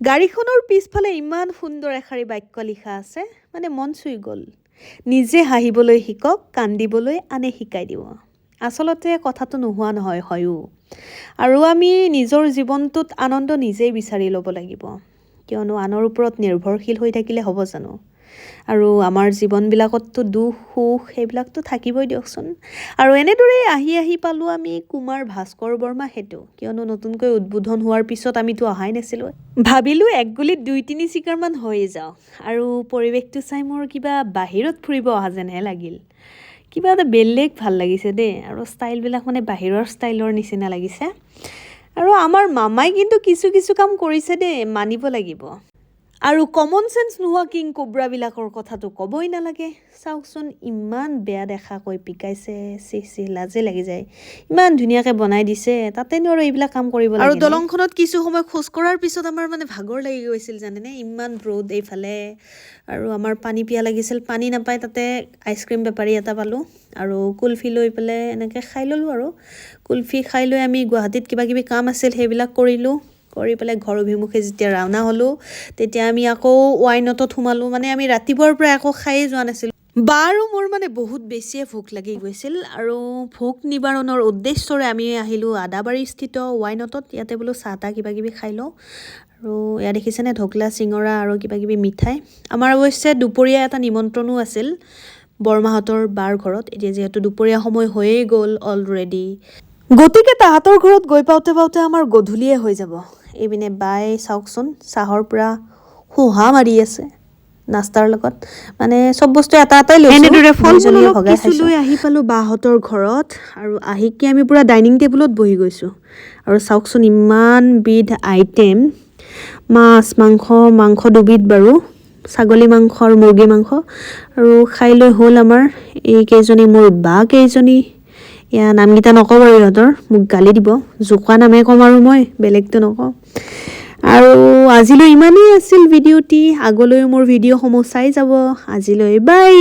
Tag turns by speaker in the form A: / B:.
A: গাড়ীখনৰ পিছফালে ইমান সুন্দৰ এষাৰি বাক্য লিখা আছে, মানে মন চুই গ'ল। নিজে হাঁহিবলৈ শিকক, কান্দিবলৈ আনে শিকাই দিব। আচলতে কথাটো নোহোৱা নহয়, হয়ো। আৰু আমি নিজৰ জীৱনটোত আনন্দ নিজেই বিচাৰি ল'ব লাগিব, কিয়নো আনৰ ওপৰত নিৰ্ভৰশীল হৈ থাকিলে হ'ব জানো? আৰু আমাৰ জীৱনবিলাকততো দুখ সুখ সেইবিলাকতো থাকিবই দিয়কচোন। আৰু এনেদৰেই আহি পালোঁ আমি কুমাৰ ভাস্কৰ বৰ্মা সেতু, কিয়নো নতুনকৈ উদ্বোধন হোৱাৰ পিছত আমিতো অহাই নাছিলোঁ। ভাবিলোঁ এক গুলিত 2-3 চিকাৰমান হৈয়ে যাওঁ। আৰু পৰিৱেশটো চাই মোৰ কিবা বাহিৰত ফুৰিব অহা যেনহে লাগিল। কিবা এটা বেলেগ ভাল লাগিছে দেই, আৰু ষ্টাইলবিলাক মানে বাহিৰৰ ষ্টাইলৰ নিচিনা লাগিছে। আৰু আমাৰ মামাই কিন্তু কিছু কাম কৰিছে দেই, মানিব লাগিব। আৰু কমন চেন্স নোহোৱা কিং কোব্ৰাবিলাকৰ কথাটো ক'বই নালাগে। চাওকচোন ইমান বেয়া দেখাকৈ পিকাইছে, চি লাজে লাগি যায়। ইমান ধুনীয়াকৈ বনাই দিছে, তাতেনো আৰু এইবিলাক কাম কৰিব লাগে। আৰু দলংখনত কিছু সময় খোজ কঢ়াৰ পিছত আমাৰ মানে ভাগৰ লাগি গৈছিল জানেনে, ইমান ৰ'দ এইফালে। আৰু আমাৰ পানী পিয়াহ লাগিছিল, পানী নাপায় তাতে আইচক্ৰীম বেপাৰী এটা পালোঁ আৰু কুলফি লৈ পেলাই এনেকৈ খাই ল'লোঁ। আৰু কুলফি খাই লৈ আমি গুৱাহাটীত কিবাকিবি কাম আছিল সেইবিলাক কৰিলোঁ। কৰি পেলাই ঘৰ অভিমুখে যেতিয়া ৰাওনা হ'লোঁ, তেতিয়া আমি আকৌ ৱাইনটত সোমালোঁ। মানে আমি ৰাতিপুৱাৰ পৰা একো খায়েই যোৱা নাছিলোঁ। বাৰু মোৰ মানে বহুত বেছিয়ে ভোক লাগি গৈছিল, আৰু ভোক নিবাৰণৰ উদ্দেশ্যৰে আমি আহিলোঁ আদাবাৰীস্থিত ৱাইনটত। ইয়াতে বোলো চাহ তাহ কিবাকিবি খাই লওঁ। আৰু এয়া দেখিছেনে ঢকলা চিঙৰা আৰু কিবাকিবি মিঠাই। আমাৰ অৱশ্যে দুপৰীয়া এটা নিমন্ত্ৰণো আছিল বৰমাহঁতৰ বাৰ ঘৰত। এতিয়া যিহেতু দুপৰীয়া সময় হৈয়ে গ'ল অলৰেডি, গতিকে তাহাঁতৰ ঘৰত গৈ পাওঁতে আমাৰ গধূলিয়ে হৈ যাব। এইপিনে বাই চাওকচোন চাহৰ পৰা হোহা মাৰি আছে নাস্তাৰ লগত, মানে চব বস্তু এটাই লৈছোঁ। এনেদৰে ফলজনীয়ে ভগাই খাইছোঁ। লৈ আহি পালোঁ বাহঁতৰ ঘৰত, আৰু আহিকে আমি পুৰা ডাইনিং টেবুলত বহি গৈছোঁ। আৰু চাওকচোন ইমান বিধ আইটেম, মাছ মাংস দুবিধ বাৰু, ছাগলী মাংস আৰু মুৰ্গী মাংস। আৰু খাই লৈ হ'ল আমাৰ এইকেইজনী মোৰ বা কেইজনী। এয়া নামকেইটা নকওঁ বাৰু, ইহঁতৰ মোক গালি দিব। জোকোৱা নামে ক'ম আৰু মই বেলেগটো নকওঁ। আৰু আজিলৈ ইমানেই আছিল ভিডিঅ'টি। আগলৈও মোৰ ভিডিঅ'সমূহ চাই যাব। আজিলৈ বাই।